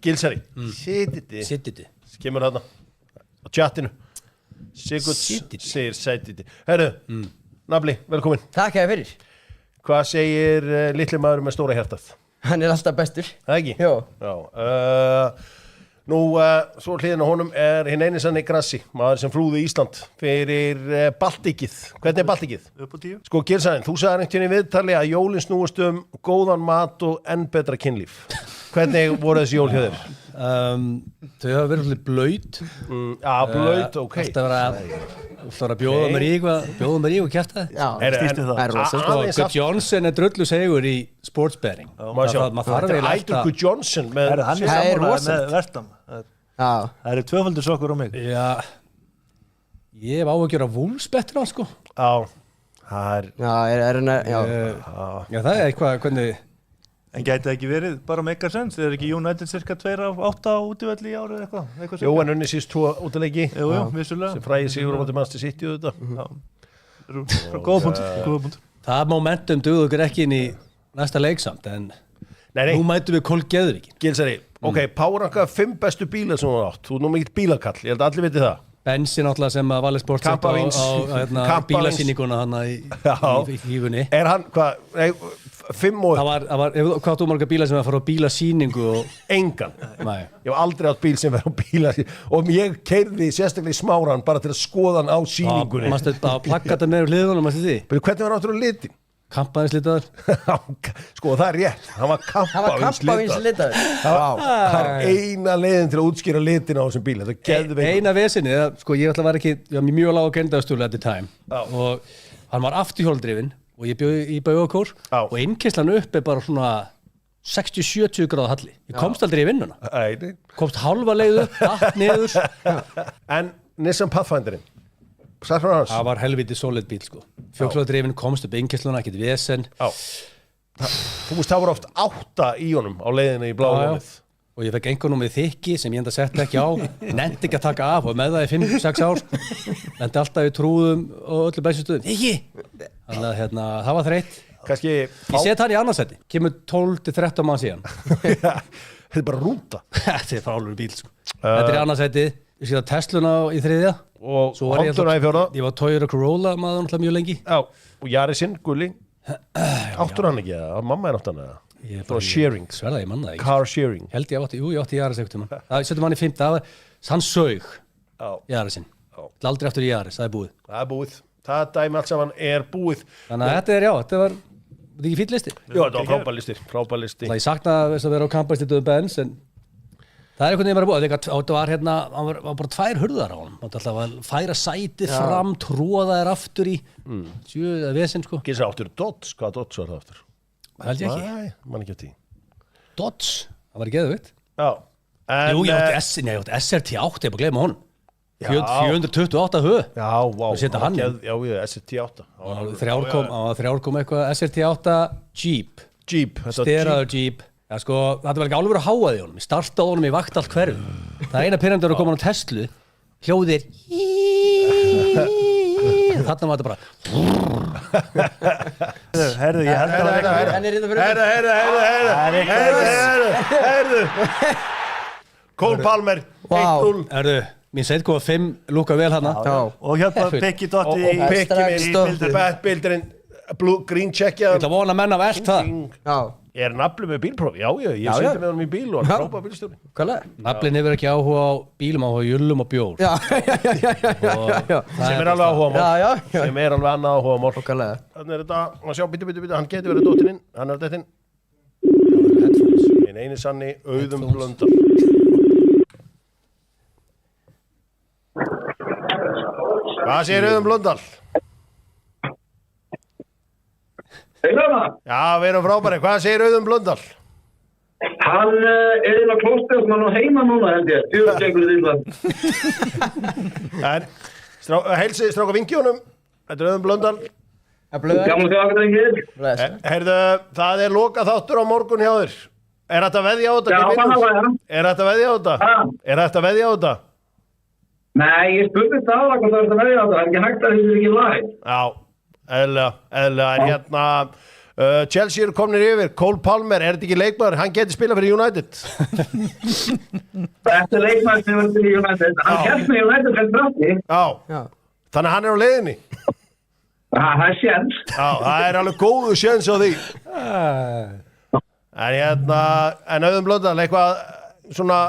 Gilsari Sittiti Kemur þarna á chatinu Sigurds segir sætiti Herru, Nafli, velkomin Takk fyrir Hvað segir litli maður með stóra hjartað? Hann alltaf bestur Það ekki? Jó Já Nú, svo hliðin á honum hinn eini sanni Grassi, maður sem flúði Ísland fyrir Baltikið. Hvernig Baltikið? Upp á 10. Sko, Gilsarinn, þú sagði einhvern veginn í viðtali að jólin snúast góðan mat og enn betra kynlíf. Hvernig voru þessi jól hjá þér? Þau hafa verið svolítið blöyt. Blöyt, ok. Alltaf að bjóða mér í og kjafta það. Já, það er rosa. Good Johnson drullu segur í sportsbetting. Þetta er Ædur Good Johnson með... Hann sammálaði með Vertam. Það eru tvöfaldur sokkur á mig. Já, ég hef áhugjur af Wolfsbettra, sko. Já, það er... Já, það er eitthvað, hvernig... En gæti það ekki verið bara make a sense? Er ekki United cirka 2 af 8 á útivelli í árið eitthvað? Jú, en unni síst 2 útileiki. Jú, vissulega. Sem fræði sigur á móti Manchester City þetta. Góða punkt. Það momentum duður okkur ekki inn í næsta leiksamt, en nú mætum við Kolgeðvíkin. Gilsari, ok, powerranka 5 bestu bílar sem hún átt. Þú nú mikill bílakall, ég held að allir viti það. Bensi náttúrulega sem að Valli Sports á bílasýninguna hann í hífunni. Er hann, hvað, 5 og... Hvað áttu marga bílar sem að fara á bílasýningu og... Engan. Nei. Ég hef aldrei átt bíl sem verður á bílasýningu og ég keyrði sérstaklega í Smáran bara til að skoða hann á sýningunni. Mástu þetta plakata með hliðunum, mástu því? Hvernig var náttúrulega litin? Kampaðins litaður. Sko, það er rétt. Hann var kampaðins litaður. Það er eina leiðin til að útskýra litin á þessum bíl. Eina vesinni, sko, ég ætla að vera ekki, ég var mjög lág á gendaðastölu at the time og hann var afturhjóldrifinn og ég bjó í Baugakór og innkeyslan upp bara svona 60-70 gráða halli. Ég komst aldrei í vinnuna. Komst halva leið upp, allt niður. En Nissan Pathfinderinn? Það var helviti solid bíl, sko. Fjórklóðadrifin komst upp innkeysluna, ekkert vesen. Þú veist, það voru oft 8 í honum á leiðinu í Bláhólið. Og ég fekk einhvernúmið þykki sem ég enda sett ekki á. Nefndi ekki að taka af og með það í 5-6 ár. Lendi alltaf í trúðum og öllu bensinstöðum. Þykki! Þannig að það var þreytt. Ég set hann í annarsæti. Kemur 12-13 mann síðan. Þetta er bara rúta. Þetta er bara álur bíl, sko. Þetta er annarsæti. Ég set að Tesluna í 3. Og Honduna í 4. Ég var Toyota Corolla maður náttúrulega mjög lengi. Já, og Yarisinn, gulli. Áttur hann ekki, mamma er átt hann eða? Það var sharing. Sverða, ég manna það ekki. Car sharing. Held ég átti Yaris ekkert um hann. Það setjum hann í 5. Hann sög Yarisinn. Aldrei aftur í Yaris, það er búið. Það er búið. Það dæmi allt saman er búið. Þannig að þetta var ekki fínn listi. Já, þetta var frábær listi. Ég sakna þess að vera á kampæsti döðu Benz, en það er einhvern veginn bara búið. Það var hann var bara 2 hurðar á hann. Það var alltaf að færa sætið fram, tróða þær aftur í. Sjöða vesinn, sko. Gísar áttur Dodge, hvaða Dodge var það aftur? Það held ég ekki. Nei, mann ekki á tí. Dodge, það var ekki geðveikt. Já. Jú, ég átti SRT8, ég bara gleyma honum. 428 höf. Já, vá. Já, SRT8. 3 eitthvað SRT8 Jeep. Steraður Jeep. Já, sko, þetta var ekki alveg að háa því honum. Ég startaði honum í vakt allt hverju. Það eina pyrrandur að koma á Tesla, hljóðir þarna var þetta bara Herðu, ég held að Herðu Cole Palmer 1-0 Herðu, mín 1,5 lúka vel hana. Og hérna Pekki Dotti í bildurinn green checkja. Ég ætla að vona menn af allt það. Er Nafli með bílpróf? Já, ég sýndi með honum í bíl og hann frábæð bílstjóri. Naflin hefur ekki áhuga á bílum, áhuga á jullum og bjór. Já. Sem er alveg áhuga mál. Sem er alveg annað áhuga mál. Þannig er þetta, að sjá, bítu, hann getur verið dóttirinn, hann er dættinn. Minn eini sanni, Auðun Blöndal. Hvað segir Auðun Blöndal? Já, við erum frábæri. Hvað segir Auðun Blöndal? Hann er inn á klóstið og hann á heima núna, held ég. Gengur í Ísland. Heilsið stráka vinkjónum. Þetta er Auðun Blöndal. Gamla þjóðakadrengir. Heyrðu, það er loka þáttur á morgun hjá þér. Er þetta að veðja á þetta? Já, Er þetta að veðja á þetta? Er þetta að veðja á þetta? Nei, ég spurði það á hvað það er að veðja á þetta. Það er ekki hægt að þetta er ekki live. Já. Eðlilega, en hérna Chelsea eru komnir yfir, Cole Palmer, er þetta ekki leikmaður? Hann geti spilað fyrir United. Þetta leikmaður sem var til United. Hann kemst með United fyrir drafti. Já, þannig að hann er á leiðinni. Það er séns. Já, það er alveg góðu séns á því. En Auðun Blöndal, eitthvað svona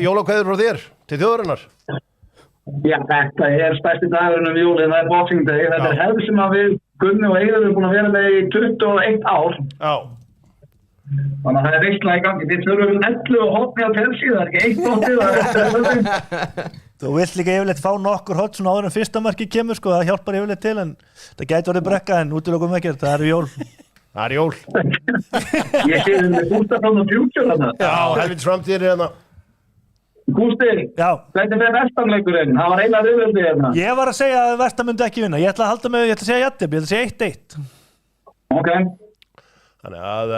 jólakveður frá þér til þjóðarinnar? Já, þetta er stærsti dagurinn jólið, það er Boxing Day. Þetta er hefð sem að við Gunni og Eiður erum búin að vera með í 21 ár. Já. Þannig að það er veistlega í gangi. Við þurfum 11 hotni á Chelsea, það er ekki eitt hotni. Þú vilt líka yfirleitt fá nokkur hot svona áður en fyrsta markið kemur, sko, það hjálpar yfirleitt til, en það gæti orðið brekka, en útilokum ekkert, það eru jól. Það er jól. Ég sé þið með Gústa frá Future þarna. Já, helvits framtíðir hérna. Gústi, þetta er vestamleikurinn, það var eina rauðveldi hérna. Ég var að segja að Vestam myndi ekki vinna. Ég ætla að segja jafntefli, ég ætla að segja 1-1. Ok. Þannig að,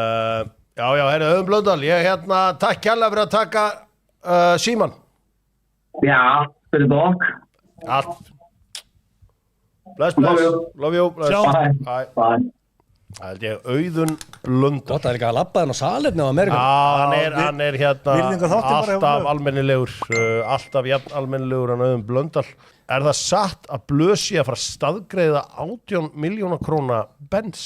herru, Auðun Blöndal, ég takk kærlega fyrir að taka síman. Já, fyrir dog. Allt. Bless. Love you. Bye. Það held ég Auðun Blöndal. Gott að líka að labba þenn á salernið á Amerikan. Hann er alltaf almennilegur, alltaf jafn almennilegur en Auðun Blöndal. Er það satt að Blösi að fara að staðgreiða 18 milljóna króna bens?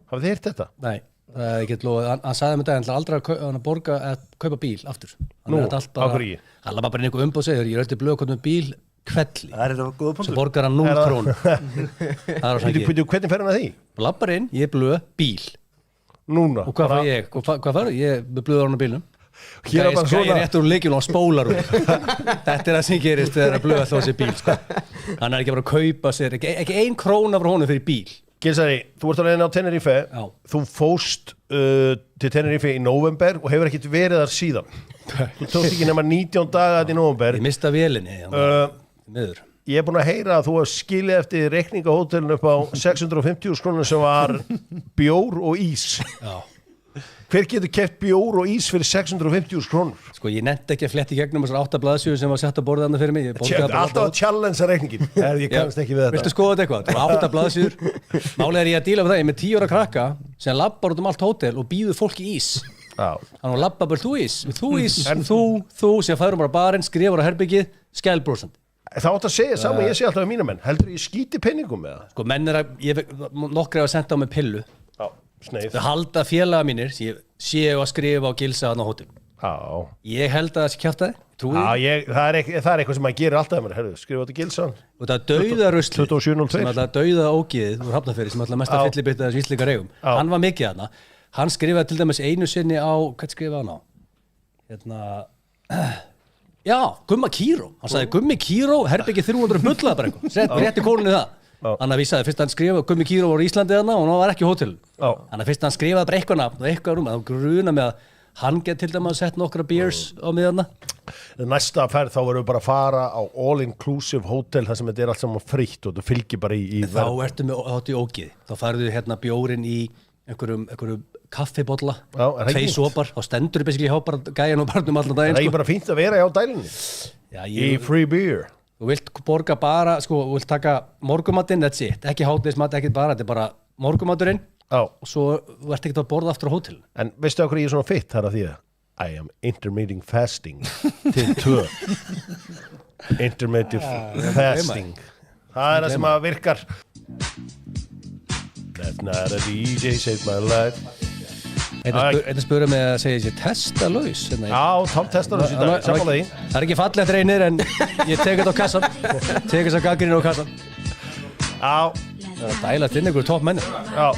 Hafið þið heyrt þetta? Nei, það er ekki lóð. Hann sagði mig þetta aldrei að borga að kaupa bíl aftur. Nú, á hverju? Hann labba bara einhver umbóð segir, ég röldi blöð með bíl kvelli. Það er þetta góða punktur. Sem borgar hann 0 krónur. Það er Hvernig fer hann að því? Labbar inn, ég blöð bíl. Núna? Og hvað fær ég? Hvað fær ég? Ég blöður hann á bílnum. Hér er bara svona. Ég réttur úr leikjum og spólar úr. Þetta er það sem gerist þegar að blöða þó sér bíl, sko. Hann er ekki bara að kaupa sér, ekki 1 króna frá honum fyrir bíl. Gilsari, þú ert á leiðinni á Tenerife. Já. Þú fóst til Tenerife í nóvember og hefur ekkert verið þar síðan. Þú tókst ekki nema 19 daga þetta í nóvember. Ég mista vélinni. Miður. Ég er búin að heyra að þú hafði skilið eftir reikning á hótelinu upp á 650 krónur sem var bjór og ís. Já. Hver getur keypt bjór og ís fyrir 650 krónur? Sko, ég nefndi ekki að fletti gegnum þessar 8 blaðsíður sem var sett að borða þarna fyrir mig. Alltaf að challengea reikningin. Ég kannast ekki við þetta. Viltu skoða þetta eitthvað? Það var 8 blaðsíður. Málið er ég að díla við það. Ég er með 10 ára krakka sem labbar út allt hótel og býður fólki ís. Þannig að labba bara þú ís, þú sem færum bara barinn, skrifar á herbyggið, skælbrósandi. Það átt að segja saman, ég sé alltaf við mína menn. Heldur ég skíti penningum með það? Sko, menn er að, nokkri hafa senda á mig pillu. Já, sneið. Þau halda félaga mínir, séu að skrifa og gilsa þarna á hótel. Já. Ég held að það sé kjaftaði, trúi. Já, það er eitthvað sem maður gerir alltaf með mér, skrifa þetta gilsa. Og það dauðarusli, 2702. sem alltaf dauða ógiðið úr Hafnarfirði, sem alltaf mest að fyllibytta þessu íslika reygum. Hann var mikið þarna. Hann skrifaði til dæmis einu sinni á, hvað skrifaði hann á? Já, Gumma Kíró. Hann sagði Gummi Kíró, herbyggi 300 bullaði bara eitthvað. Rétti kólunni það. Þannig að vísaði fyrst hann skrifaði Gummi Kíró var í Íslandi þarna og hann var ekki á hótel. Þannig að fyrst hann skrifaði bara eitthvað nafn og eitthvað rúm. Það gruna með að hann get til dæmis að setja nokkra beers á miðarna. Næsta ferð þá verðum við bara að fara á all-inclusive hótel þar sem þetta er allt saman frítt og þetta fylgir bara í þá ertu með átt í ógið. Þá færðu hérna bjórin í einhverjum kaffibolla, 2 sopar, þá stendur þú basically hjá bara gæjan og barnum allan daginn. Það er bara fínt að vera hjá dælinni. Í free beer. Þú vilt borga bara, sko, þú vilt taka morgumatinn, that's it. Ekki hádegismat, ekki bara, þetta er bara morgumaturinn og svo þú ert ekki að borða aftur á hótel. En veistu okkur ég er svona fitt þar að því að I am intermittent fasting til 2. Intermittent fasting. Það er það sem að virkar. That's not a DJ saved my life. Þetta spurði mig að segja þessi testalaus. Já, Tom testar þessu í dag, sammála því. Það er ekki fallegt reynir en ég tek þetta á kassan. Tek þess að gaggrinni á kassan. Já. Það er dælast inn einhverju topp menni. Já.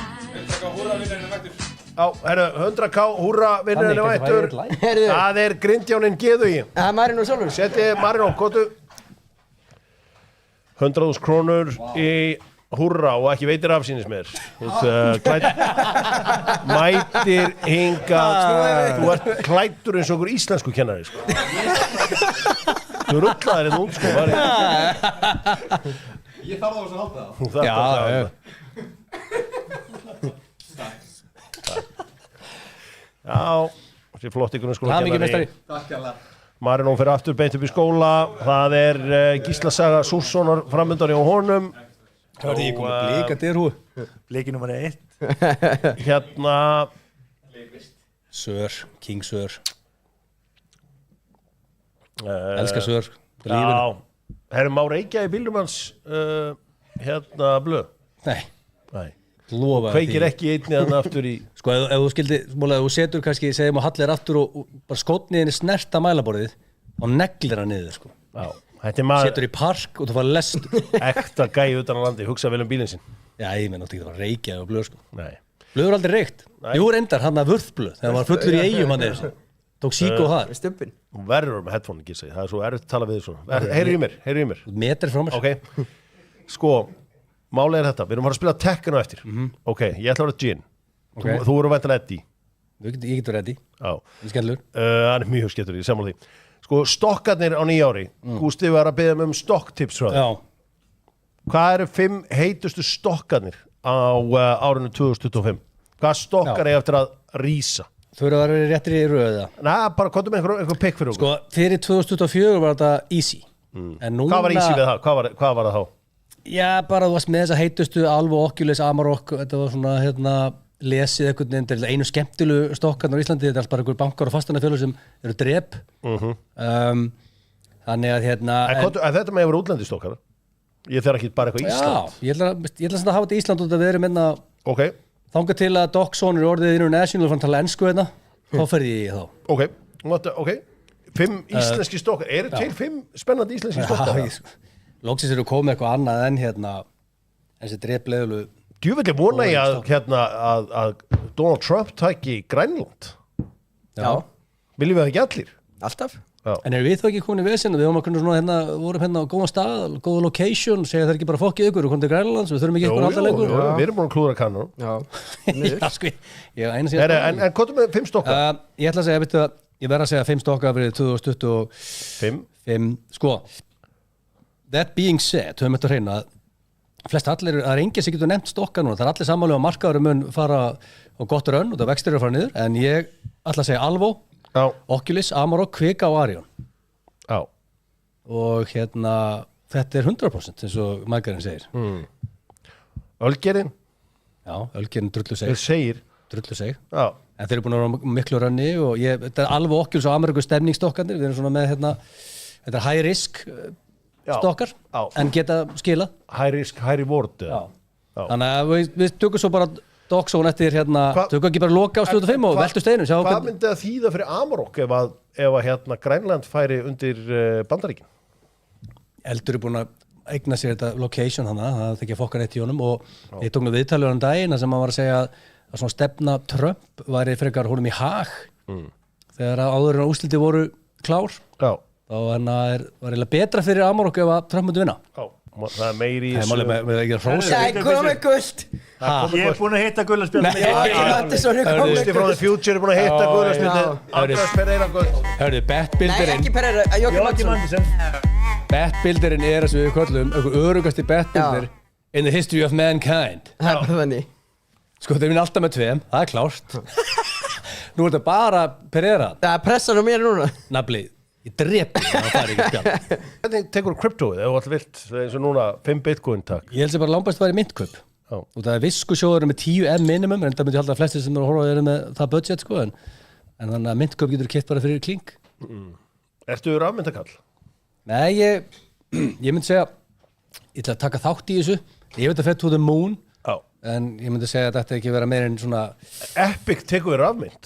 Já, herru, 100k, húrra, vinnurinn vættur. Það er grindjánin geðu í. Það er Marino sjálfur. Seti Marino, kóttu. 100.000 krónur í húrra og ekki veitir afsýnis mér. Mætir hingað. Þú ert klæddur eins og okkur íslensku kennari, sko. Þú rullaðir þetta út, sko. Ég þarf þá að halda það. Þú þarf að halda það. Já, þessi flott ykkur skóla kennari. Takk alveg. Marino fyrir aftur beint upp í skóla. Það er Gísla Saga Súrssonar framöndan hjá honum. Hörði ég komið blíka dyrhú. Bliki nummer 1. Hérna Sör, King Sör Elskar Sör Já, herri má reykja í bílnum hans hérna blöð Nei, Nei, lofa kveikir ekki einni þannig aftur í Sko, ef þú skildi, ef þú setur kannski, segjum og hallir aftur og bara skotniðinni snerta mælaborðið og neglir hann niður, sko. Já, þetta er maður Setur í park og þú fara lestur. ekta gæi utan á landi, hugsa vel bílinn sinn Já, ég menn átti ekki að fara að reykja og blöð, sko. Nei, Blöð er aldrei reykt. Jú, reyndar, hann að vörðblöð, þegar hann var fullur í eigum hann eða tók sík og það. Stumpin. hún verður með headphone ekki segi, það er svo erfitt að tala við þið svona Heyri í mér Metri frá mér. Ok, sko, málið er þetta, við erum að fara að spila Tekken á eftir Ok, ég ætla að vera Jin Þú eru væntanlega Eddie Ég getur reddi. Já, Ég skellur. hann er mjög skettur í sammála því Sko, stokkarnir á nýja ári Gústi var að beða um stokktips frá þér Já. Hvað eru 5 heitustu stokkarnir á árinu 2025? Hvaða stokkar eiga eftir að rísa? Þú eru að vera réttir í röða. Næ, bara komdu með einhver pikk fyrir okkur Sko, fyrir 2024 var þetta easy. En núna... Hvað var easy við það? Hvað var það þá? Já, bara þú varst með þessa heitustu Alvo, Oculus, Amarok, þetta var svona, lesið einhvern veginn, þetta er einu skemmtilegu stokkarnar á Íslandi, þetta er alls bara einhver bankar og fastanafélög sem eru drep. Þannig að, En þetta með að vera útlendi stokkar? Ég þarf ekki bara eitthvað Ísland Já, ég ætla að hafa þetta Ísland út að við erum minna Ok, þangað til að Docsson er orðið international fann að tala ensku hérna, þá ferði ég þá. ok 5 íslenski stokkar, eru til 5 spennandi íslenski stokkar? Loksins eru komið eitthvað annað en þessi drepleðulu. Djúvillig vona ég að Donald Trump tæki Grænland Já. Viljum við það ekki allir? Alltaf. En erum við þá ekki komin í vesinn og við vorum hérna á góðan stað, góða location, segja það ekki bara fokkið ykkur og komið til Grænlands, við þurfum ekki eitthvað alltaf lengur. Við erum búin að klúðra kannur Já. Já, sko, ég einu síðan. En hvað er með 5 stokkar? Ég ætla að segja, ég verð að segja 5 stokkar fyrir 2025. Sko, that being said, höfum þetta hreina að flest allir, það er enginn sem getur nefnt stokkar núna, það er allir sammála að markaðurum mun fara á gott rönn og það vextir eru að fara niður, en ég ætla að segja Alvo, Oculus, Amarok, Kvika og Arion. Já. Og þetta er 100% eins og maðurinn segir. Ölgerinn? Já, Ölgerinn drullu segir. Þeir segir. Drullu segir. Já. En þeir eru búin að vera miklu rönni og þetta er Alvo, Oculus og Amarok stemningsstokkarnir, við erum svona með þetta er high risk stokkar, en geta skilað. High risk, high reward. Já. Þannig að við tökum svo bara Docsson eftir tökum ekki bara loka á 25 og veltu steinu. Hvað myndi það þýða fyrir Amarok ef að Grænland færi undir Bandaríkin? Eldur er búin að eigna sér þetta location það þekki að fokka neitt í honum og ég tók nú viðtalið um daginn sem hann var að segja að svona stefna Trump væri frekar honum í hag þegar áður en úrslitin voru klár. Já. Þá var eiginlega betra fyrir Amarok ef að Trump myndi vinna. Já. Það er meiri í þessu. Það er máli með hrósa. Það er komið guld. Ég er búin að hitta gullarspjöldu. Gústi frá the future er búin að hitta gullarspjöldu. Andrés Pereira guld. Hörðu, Bettbilderinn. Nei, ekki Pereira, Jóki Magnússon. Bettbilderinn er eins og við köllum einhver örugasti bettbilder in the history of mankind. Það er bara þannig. Sko, þeir vinna alltaf með 2, það er klárt. Nú er þetta bara Pereira. Það er pressan á mér núna. Nafli. Ég drepi það fari ekki spjall. Hvernig tekur kryptóið ef þú alltaf vilt eins og núna 5 bitcoin takk? Ég held sem bara langbæst væri myntkaup. Og það er viskusjóður með 10M minimum, en það myndi halda að flestir sem eru að horfa með það budget sko, en þannig að myntkaup getur keypt bara fyrir kling. Ertu rafmyndakall? Nei, ég myndi segja, ég ætla að taka þátt í þessu. Ég veit að fett to the moon, en ég myndi segja að þetta ekki vera meir en svona... Epic tekur við rafmynd?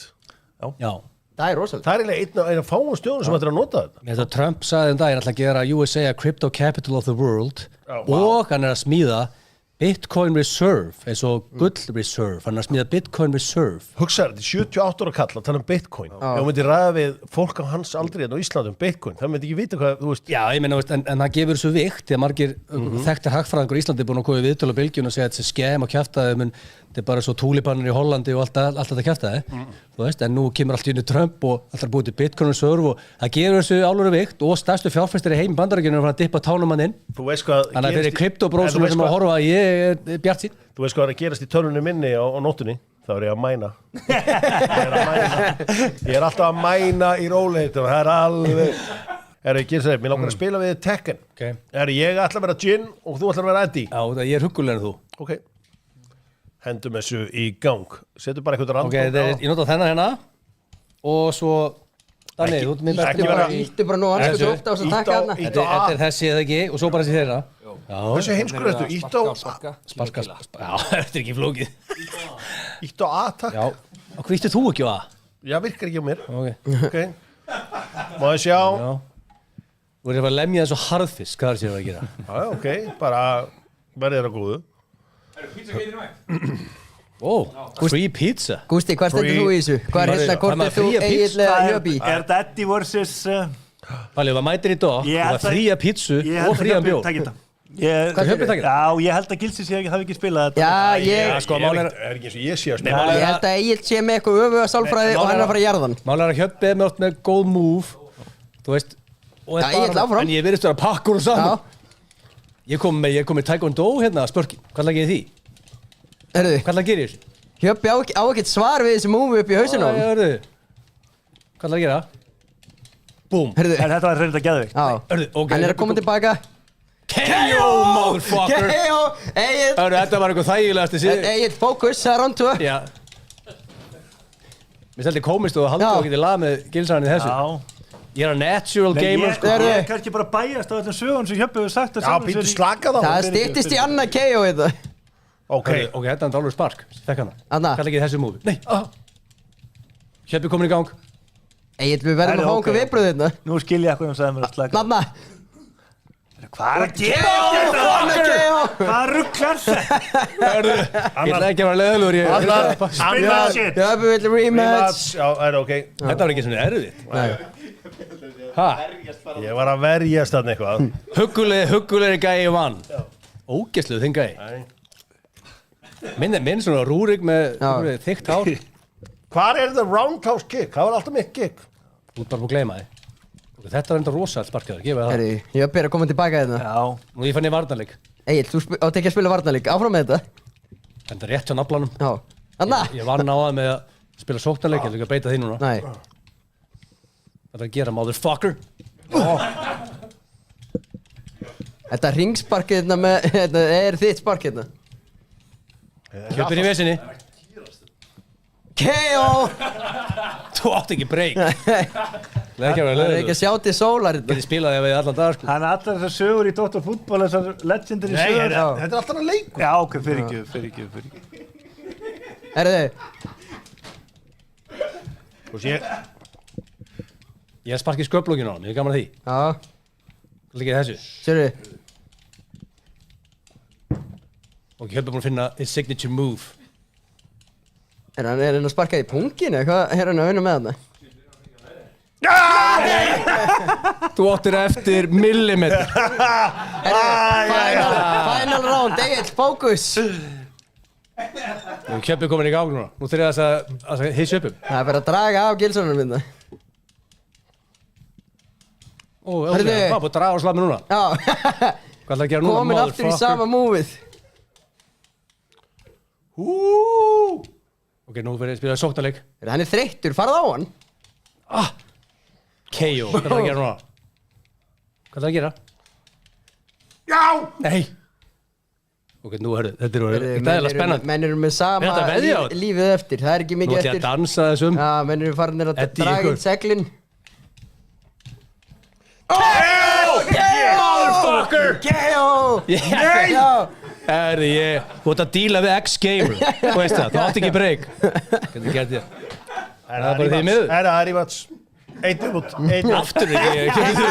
Já. Það er rosalega. Það er eiginlega eina fáum stjóðum sem ættir að nota þetta. Þetta Trump sagði daginn ætla að gera USA a crypto capital of the world og hann er að smíða Bitcoin Reserve eins og Gull Reserve, hann er að smíða Bitcoin Reserve. Hugsaðu, þetta er 78 ára kall að tala um Bitcoin. Ef þú myndir ræða við fólk á hans aldrei á Íslandi um Bitcoin, það myndi ekki vita hvað, þú veist. Já, ég meina, en það gefur þessu vikt, því að margir þekktir hagfræðingur í Íslandi er búin að koma í viðtölu á bylgjunni og segja að þetta er skemm og kjaftaði, menn þetta er bara svo túlipanir í Hollandi og allt þetta kjaftaði, þú veist, en nú kemur allt í unni Trump og allt er búið til Bitcoin Reserve og það gefur þessu alvöru vikt og stærstu fjárfestir í heim Bandaríkjunum að dippa tánum hann inn. Þú veist hvað þannig að fyrir kryptobrósum sem að horfa ég er bjartsýnn. Þú veist hvað er að gerast í tölunni minni á nóttunni? Þá er ég að mæna. Ég er alltaf að mæna í róleitum. Það er alveg... Mér langar að spila við Tekken. Ég ætla að vera Jin og þú ætla að vera Eddie. Já, ég er huggulegur en þú. Ok. hendum þessu í gang. Setur bara eitthvað random. Ég nota þennan hérna og svo þannig, þú myndar ekki bara Íttu bara nú ansku svo ofta á þess að taka þarna. Þetta er þessi eða ekki og svo bara þessi þeirra. Þessu heimskur þetta, ítt á Sparka. Já, þetta er ekki flókið. Ítt á A, takk. Já, og hvað íttu þú ekki á A? Já, virkar ekki á mér. Ok. Má ég sjá? Já. Þú verður að lemja þessu harðfisk, hvað er sér að gera? Já, ok, bara verðið á góðu. Free pizza. Gústi, hvað stendur þú í þessu? Hvað er hérna kortið þú eiginlega Hjöbi? Er þetta Eddie versus... Valið, það mætir í dag, það var fría pizzu og fría bjór. Hvað Hjöbi takir? Já, ég held að Gilsi hafi ekki spilað þetta. Já, ég Sko, er ekki eins og ég sé að held að Egil sé með eitthvað öfuga sálfræði og hann er að fara að jarðan. Málega að Hjöbi er með oft með góð move, þú veist, Já, Egill áfram. en ég verðist að pakka úr saman. Ég kom með taekwondo hérna að spörki, hvað lagið þið því? Hörðu, Hvað lagið gerir? Hjöbi á ekkert svar við þessi múfi upp í hausinu á hann. Hörðu, hvað lagið gera? Búm. Hörðu, Þetta var reynda geðvikt. já, hann er að koma tilbaka. KO, motherfucker. KO, Egil, Hörðu, þetta var eitthvað þægilegasti síðan. Egil, fókus, það er round 2. Já. Mér stelti komist og haldi Já. og getið lag með gilsarinn í þessu. Já. Ég er að natural gamer, sko. Ég er kannski bara bæjast á þessum sögum sem Hjöppi hefur sagt að Já, býttu slaka þá. Það styttist í annað KO þetta. Ok, Ok, þetta er alveg spark. Þekk hana. Anna. Hvað legið þessu múfi? Nei. Hjöppi komin í gang. Egil, við verðum að fá okkur viðbröð þetta. Nú skil ég eitthvað sagði mér að slaka. Nanna. Hvað er að gera? Hvað rugglar þetta? Hörðu, ég ætla ekki að vera leðalur. Spinna shit. Hjöbi vill rematch. já, ok. Þetta var ekki svona erfitt. Hæ? Ég var að verjast þarna eitthvað. Huggulegri gæi vann. Ógeðsluð þinn gæi. Minn svona rúrik með þykkt hár. Hvar er það roundhouse kick? Það var alltaf mitt kick. Þú ert bara búin að gleyma þig. Þetta var enda rosalt sparkaður, gefa það. Herri, Hjöbi er að koma tilbaka hérna. Já. Nú ég fann ég varnarleik. Egil, þú átt ekki að spila varnarleik. Áfram með þetta. Þetta er rétt hjá naflanum. Já. Anna. Ég vann á það með að spila sóknarleik, ég ætla ekki að beita því núna. Nei. Þetta er að gera, motherfucker. Þetta ringsparkið hérna með, þetta er þitt spark hérna. Hjöpir í vesinni. KO! Þú átt ekki breyk. Það Það er ekki að vera er ekki leðalur. að sjá til sólar hérna. Getið spilaði að við allan dag, sko. Hann er allar þessar sögur í Dóttar fútból, þessar legendary Nei, sögur. þetta er alltaf að leiku. Já, ok, fyrir ekki. Herðu, Þú sé, Ég er sparkið sköplókinu á hann, ég er gaman að því. já, Hvað liggur þessu? sérðu. Og Hjöpir búin að finna his signature move. Er hann að sparka í pungin eða hvað er hann að vinna með þarna? Þú áttir eftir millimetr. Final round, Egil, fókus. Hjöpir komin í gang núna. Nú þurfið þess að hissa upp um. Það er bara að draga af gilsonum minna. Ó, það var búin að draga á slammi núna. Já, Hvað ætlar að gera núna, komin aftur í sama múfið. Ok, nú verður ég að spila sóknarleik. Hann er þreyttur, farð á hann. KO, hvað ætlar að gera núna? Hvað ætlar að gera? já! Nei. Ok, nú hörðu, þetta er dæðilega spennandi. Menn eru með sama Er þetta að veðja á þetta? lífið eftir, það er ekki Nú mikið ætla ég eftir. að dansa þessum. Já, menn eru farinir að Eddie draga ykkur. inn seglin. Motherfucker! KO! Nei! Já, Herði ég, þú ætti að díla við X-Gamer. Þú veist það, þú átti ekki breyk. Hvernig gerði ég? Það er bara því miður. Það er rímats. Eitt viðbútt. Aftur ekki, ég kemur þú.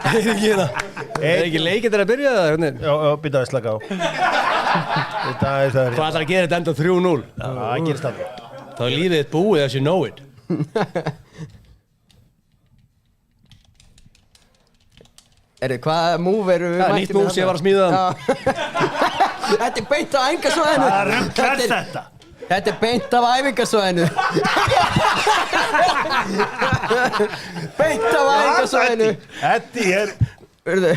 Það er ekki það. Er ekki leikið þeirra að byrja það? Hvernig? Já, býta að slaka á. Þetta er það. Hvað ætlar að gera þetta enda 3-0? Það gerist það. Þá er lífið þitt búið as you know it. Hvaða múf eru við Það er nýtt múf sem ég var að smíða hann. Þetta er beint af æfingasvæðinu. Hvað rugglar þetta? Þetta er beint af æfingasvæðinu. Beint af æfingasvæðinu. Eddie er... Hörðu.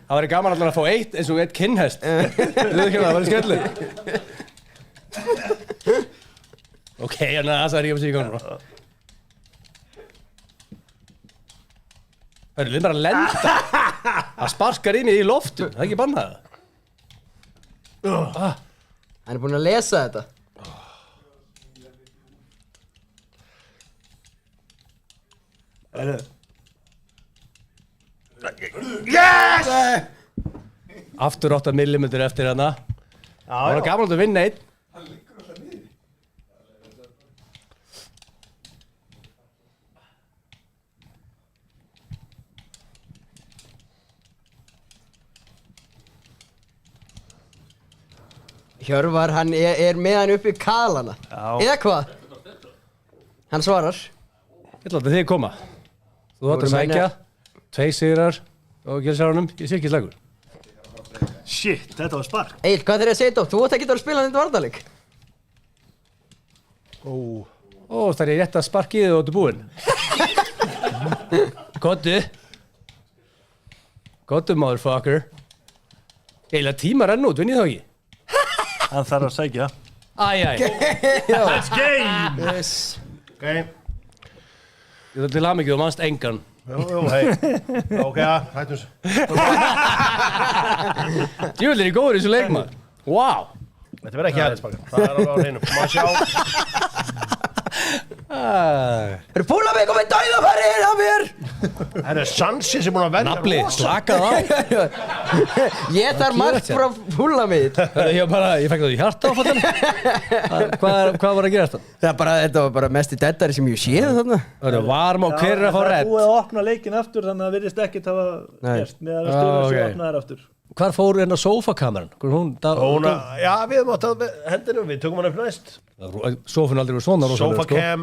Það væri gaman allan að fá eitt eins og eitt kinnhest. Það væri skellur. Ok, það er ég að segja í gangi. Það er bara að lenda. Það sparkar inn í loftu, það er ekki bannað. Hann er búinn að lesa þetta. Yes! Aftur 8 mm eftir hana. Það var gaman að vinna einn. Hjörvar, hann er með hann upp í kalana. Eða hvað? Hann svarar. Ég ætla að þið koma. Þú ætlar að sækja, 2 sigrar og gera sárunum í silkislagur. Shit, þetta var spark. Egil, hvað er það að segja þetta? Þú ætti ekki að spila þetta varnarleik. Það er rétt að sparka í þig og þú er búinn. Gottu, motherfucker. Eiginlega tíma renn út, vinn ég þá ekki? Hann þarf að sækja. Let's game! Yes. Ok. Ég þarf til hamingju og mannst engan. Jú, hei. Ok, hættum svo. Djúvel er í góður í þessu leikmaður. Wow. Þetta verður ekki aðeinsbakar. Það er alveg á hreinu. Má sjá. Eru Púlamik komið dauðafæri inn á mér? Það er Sansi sem búin að velja Nafli, slakað á. Ég þarf margt frá Púlamik. Ég fekk það í hjarta áfallan. Hvað var að gera þetta? Þetta var bara mest í deddari sem ég séð þarna. Það var varm og hver er að fá Það redd? er búið að opna leikinn aftur þannig að það virðist ekkert hafa gerst með að stjórna sig opna þær aftur. Hvar fór hérna sófakameran? Já, við hefum átt að hendinu, við tökum hann upp næst. Sófinn aldrei verið svona rosalega, sko. Sofacam.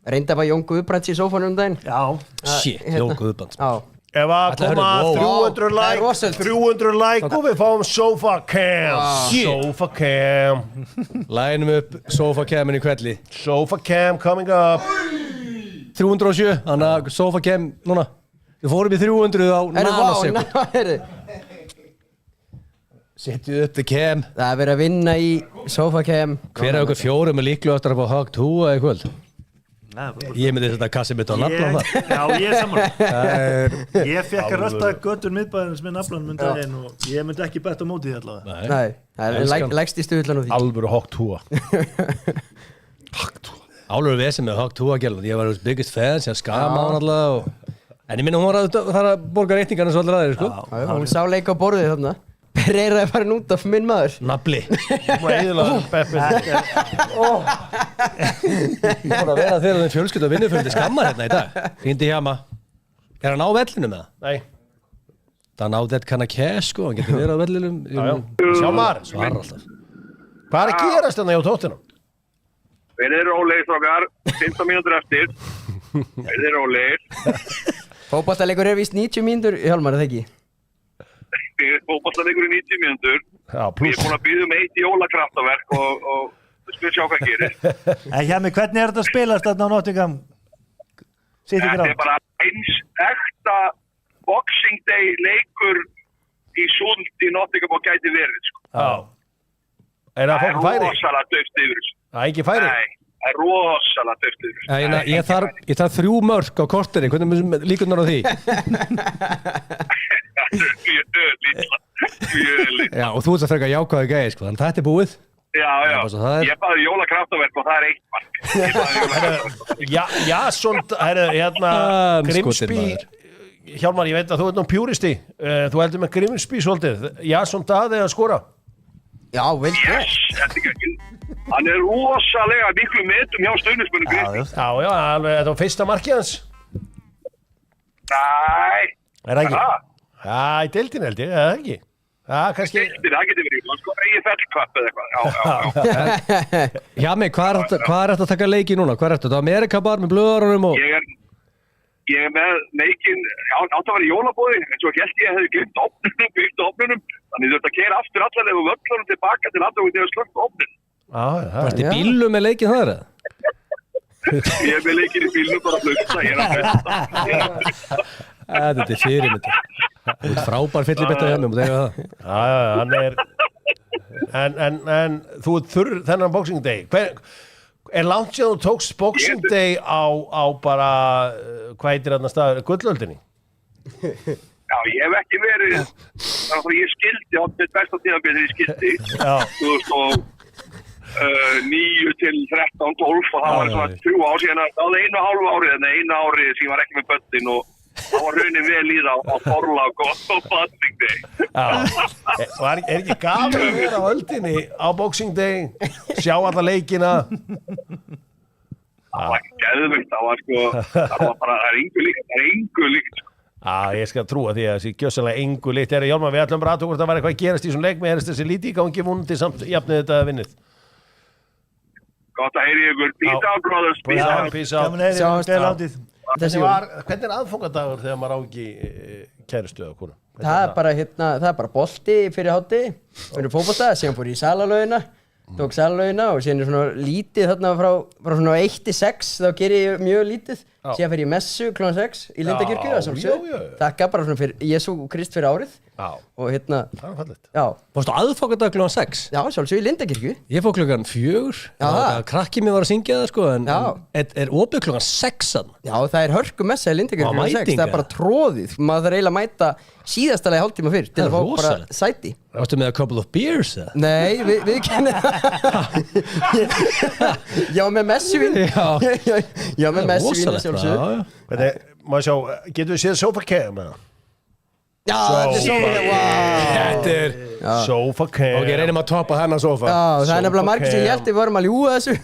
Reynda bara Jón Guðbrands í sófanum daginn. Já. Shit, Jón Guðbrands. Já. Ef að koma 300 like og við fáum Sofacam. Sofacam. Lænum upp sófakamin í kvelli. Sofacam coming up. 307, þannig að sófakam núna. Við fórum í 300 á nanosekund. Setju upp the cam. Það er verið að vinna í Sofacam. Hver af ykkur fjórum er líklega eftir að fá Hug 2 eða kvöld? Ég myndi þetta kassi mitt á naflan það. Já, ég er saman. Ég fekk að rösta götur miðbæðins með naflan um daginn og ég myndi ekki betta móti því allavega. Nei, það er lægst í stuðlan og því. Alvöru Hug 2. Hug 2. Álur við sem með Hug 2 að gæla. Ég var biggest fans, ég skama á hann alltaf. En ég minna hún var að borga reikningarna svo allir aðeir, sko. Hún sá leik á borðið þarna. Pereira er farin út af minn maður. Nafli. Má eðilega Beppið. Ég fór að vera þegar þeim fjölskyld og vinnuföldi skammar hérna í dag. Hringdi hjá maður. Er hann á vellinu með það? Nei. Það náði þetta kannar cash, sko. Hann getur verið á vellinum. Sjá maður. Svarar alltaf. Hvað er að gerast hérna hjá tóttinum? Við erum rólegir, strákar. 15 mínútur eftir. Við erum rólegir. Fótboltaleikur er víst 90 mínútur, Hjálmar, er það ekki? Fótboltaleikur í 90 mínútur. Já, Við pluss. erum búin að byggja eitt jólakraftaverk og við skulum sjá hvað gerir. En hjá mig, hvernig er þetta að spilast þarna á Nottingham? Þetta er bara eins ekta Boxing Day leikur í Sund í Nottingham og gæti verið, sko. Já. Er það fólk færi? rosalega döft yfir þessu. Það er ekki færi? Nei, það er rosalega döft yfir þessu. Ég þarf 3 mörk á korteri. Hvernig er líkurnar á því? Mjög lítla. Já, og þú ert að freka jákvæðu gæði, sko. Þannig þetta er búið. Já. Ég baði jólakraftaverk og það er 1 mark. Ég baði jólakraftaverk. Já, svona, hérna, Grimsby. Hjálmar, ég veit að þú ert nú pjúristi. Þú heldur með Grimsby svolítið. Já, svona daði að skora. Já, vel. Yes, hann er rosalega miklu metum hjá stuðningsmönnum Grimsby. Já, alveg, þetta var fyrsta markið hans. Nei. Er það ekki? Já, í deildin held ég, eða ekki? Já, kannski. Það getur verið, hann sko eigi fellkvapp eða eitthvað. Já. Já, mig, hvað er þetta að taka leiki núna? Hvað er þetta? Það er Amerikabar með blöðarunum og... Ég er með leikinn, átt að vera í jólabóði, en svo held ég að hefði glimt opnunum, þannig þú ert að keyra aftur allavega og völlunum tilbaka til alltaf og þið hefur slögt opnun. Varst í bílnum með leikinn það er það? Ég er með leikinn í bílnum bara að flugta, ég er að flugta. Þetta er fyrirmyndir. Þú ert frábær fyllibetta hjá mig, múið eiga það. Já, hann er... En þú ert þurr þennan Boxing Day. Er langt sér þú tókst Boxing Day á bara, hvað heitir þarna staður, Gullöldinni? Já, ég hef ekki verið, þannig að ég skildi á mitt besta tíðanbyrð þegar ég skildi, 2009 til 13, 12 og það var svona 3 ár síðan að það var 1,5 árið, en 1 árið sem ég var ekki með börnin og það var raunin vel í það á Þorlák og Boxing Day. Og er ekki gaman að vera á öldinni á Boxing Day, sjá alla leikina? Það var ekki geðveikt, það var bara, það er engu líkt. Ég skal trúa því að þessi gjössalega engu líkt. Hjálmar, við ætlum bara aðtöku hvort það var eitthvað að gerast í svona leik með þessi líti í gangi vonandi samt jafnið þetta vinnið. Gott að heyri ykkur. Peace out, brothers. Peace out. Hvernig er aðfangadagur þegar maður á ekki kærustu eða konu? Það er bara bolti fyrir hátti, fyrir fótbolta, síðan fór ég í salalögina, tók salalögina og síðan er svona lítið þarna frá svona 1 til 6, þá gerir ég mjög lítið, síðan fer ég messu kl. 6 í Lindakirkju, þakka bara svona fyrir Jesú Krist fyrir árið og það er fallegt. Varstu aðfangadag kl. 6? Já, sjálfsög í Lindakirkju. Ég fór kl. 4, krakki mér var að syngja það sko, en er opið kl. 6? Já, það er hörku messa í Lindakirkju kl. 6, það er bara tróðið, maður þarf eiginlega að mæta síðastalega hálftíma fyrr til að fá bara sæti. Varstu með a couple of beers? Nei, við kennum Já, með messuvín Já, með messuvín sjálfsög. Má ég sjá, getur við séð Sofa Cam með það? Já, þetta er Sofa Cam. Ok, reynum að toppa hennar sofa. Já, það er nefnilega margir sem ég held við varum að ljúga þessu.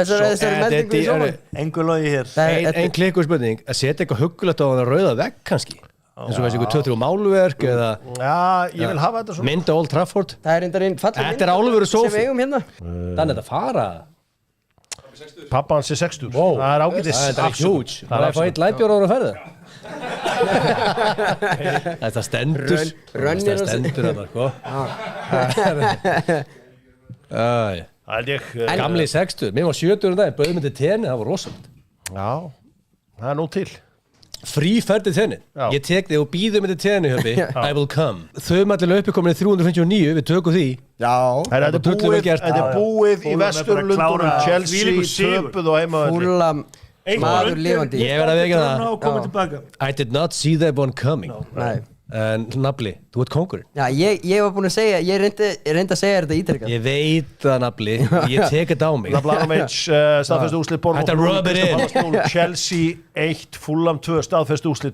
Þessari meldingu í sofa. Engu logi hér. Ein klikkur spurning, að setja eitthvað huggulegt á hana rauða vegg kannski? eins og eitthvað 2-3 málverk eða ég vil hafa þetta svona mynda Old Trafford. Það er einnig falleg Þetta er álveru sófi sem við eigum hérna. Þannig að þetta fara Pappa hans er 60 Það er ágætis Það er huge Það er að fá eitt læbjór ára að ferða Þetta stendur Rönnir Þetta stendur þetta Gamli 60 Mér var 70 dag Bauð myndi tenni Það var rosalega Já Það er nú til Fríferði tenni Ég tek þig og býðum myndi tenni I will come Þau allir uppi komin í 359 Við tökum því Já Þetta er búið í Vesturlundunum Chelsea töpuð og heima Fúlam maður lifandi Ég verð að vekja það I did not see that one coming Nei En Nafli, þú ert kóngurinn Já, ég var búin að segja Ég reyndi að segja þetta ítrekkað Ég veit það Nafli Ég tek þetta á mig Naflanovic staðfestu úrslit Þetta rub it in Chelsea 1 Fulham 2 staðfestu úrslit